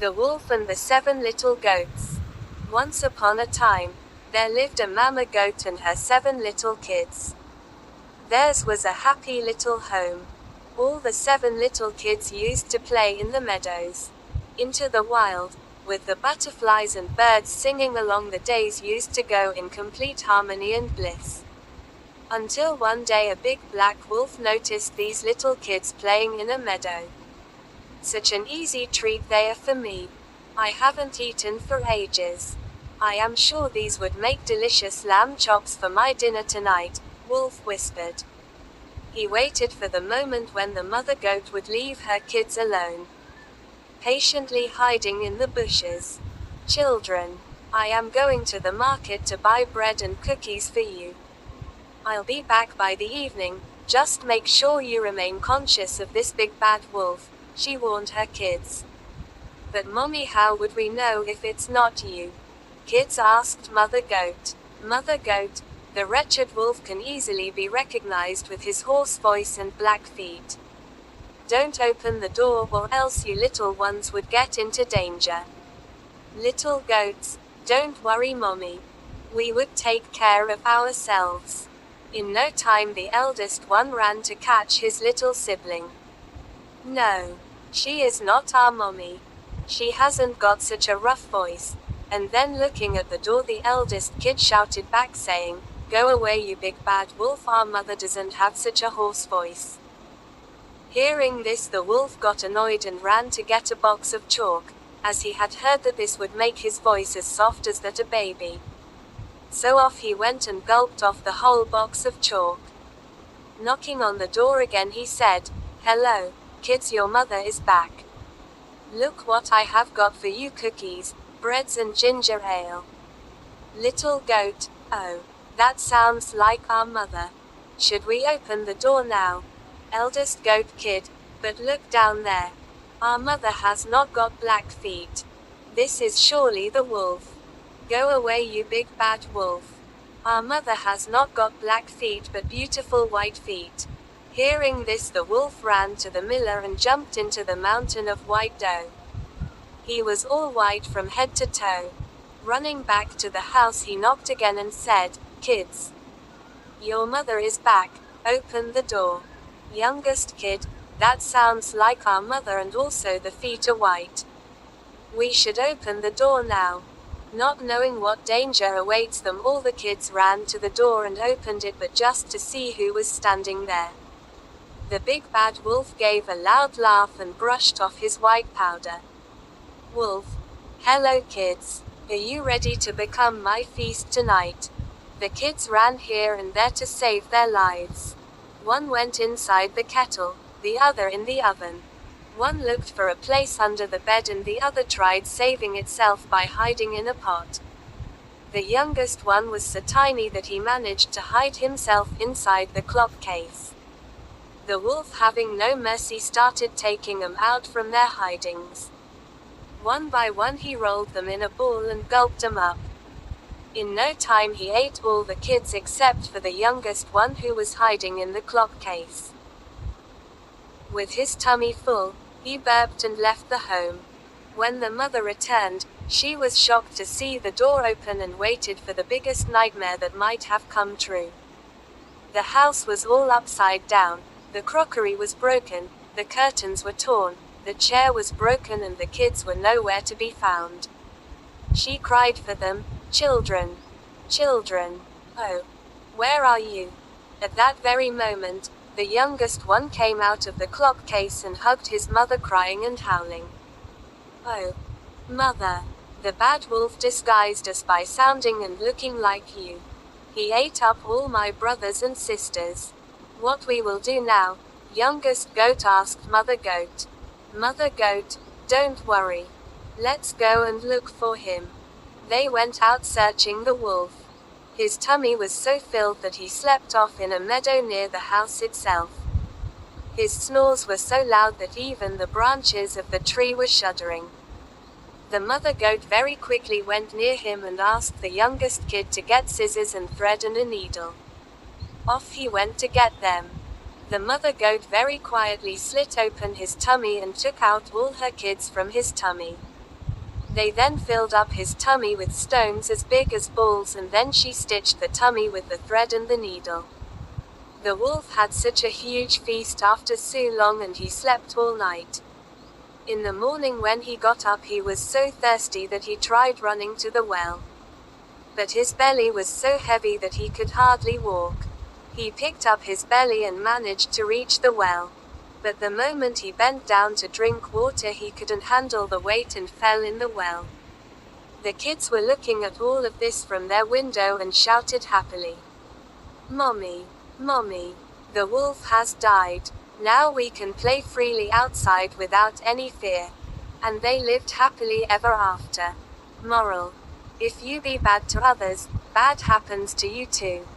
The Wolf and the Seven Little Goats. Once upon a time, there lived a mama goat and her 7 little kids. Theirs was a happy little home. All the 7 little kids used to play in the meadows, into the wild, with the butterflies and birds singing along. The days used to go in complete harmony and bliss. Until one day a big black wolf noticed these little kids playing in a meadow. Such an easy treat they are for me. I haven't eaten for ages. I am sure these would make delicious lamb chops for my dinner tonight, Wolf whispered. He waited for the moment when the mother goat would leave her kids alone, patiently hiding in the bushes. Children, I am going to the market to buy bread and cookies for you. I'll be back by the evening, just make sure you remain conscious of this big bad wolf, she warned her kids. But Mommy, how would we know if it's not you? Kids asked Mother Goat. Mother Goat, the wretched wolf can easily be recognized with his hoarse voice and black feet. Don't open the door or else you little ones would get into danger. Little goats, don't worry Mommy. We would take care of ourselves. In no time the eldest one ran to catch his little sibling. No, she is not our Mommy. She hasn't got such a rough voice. And then looking at the door the eldest kid shouted back saying, Go away you big bad wolf, our mother doesn't have such a hoarse voice. Hearing this the wolf got annoyed and ran to get a box of chalk, as he had heard that this would make his voice as soft as that a baby. So off he went and gulped off the whole box of chalk. Knocking on the door again he said, Hello, kids, your mother is back. Look what I have got for you, cookies, breads and ginger ale. Little goat, oh, that sounds like our mother. Should we open the door now? Eldest goat kid, but look down there. Our mother has not got black feet. This is surely the wolf. Go away you big bad wolf. Our mother has not got black feet but beautiful white feet. Hearing this the wolf ran to the miller and jumped into the mountain of white dough. He was all white from head to toe. Running back to the house he knocked again and said, Kids, your mother is back, open the door. Youngest kid, that sounds like our mother and also the feet are white. We should open the door now. Not knowing what danger awaits them, all the kids ran to the door and opened it, but just to see who was standing there. The big bad wolf gave a loud laugh and brushed off his white powder. Wolf, hello kids, are you ready to become my feast tonight? The kids ran here and there to save their lives. One went inside the kettle, the other in the oven. One looked for a place under the bed and the other tried saving itself by hiding in a pot. The youngest one was so tiny that he managed to hide himself inside the clock case. The wolf, having no mercy, started taking them out from their hidings. One by one he rolled them in a ball and gulped them up. In no time he ate all the kids except for the youngest one who was hiding in the clock case. With his tummy full, he burped and left the home. When the mother returned, she was shocked to see the door open and waited for the biggest nightmare that might have come true. The house was all upside down, the crockery was broken, the curtains were torn, the chair was broken and the kids were nowhere to be found. She cried for them, Children, children, oh, where are you? At that very moment, the youngest one came out of the clock case and hugged his mother, crying and howling. Oh, mother, the bad wolf disguised us by sounding and looking like you. He ate up all my brothers and sisters. What we will do now? Youngest goat asked Mother Goat. Mother Goat, don't worry. Let's go and look for him. They went out searching the wolf. His tummy was so filled that he slept off in a meadow near the house itself. His snores were so loud that even the branches of the tree were shuddering. The mother goat very quickly went near him and asked the youngest kid to get scissors and thread and a needle. Off he went to get them. The mother goat very quietly slit open his tummy and took out all her kids from his tummy. They then filled up his tummy with stones as big as balls, and then she stitched the tummy with the thread and the needle. The wolf had such a huge feast after so long, and he slept all night. In the morning when he got up, he was so thirsty that he tried running to the well. But his belly was so heavy that he could hardly walk. He picked up his belly and managed to reach the well. But the moment he bent down to drink water, he couldn't handle the weight and fell in the well. The kids were looking at all of this from their window and shouted happily, "Mommy, Mommy, the wolf has died. Now we can play freely outside without any fear." And they lived happily ever after. Moral: if you be bad to others, bad happens to you too.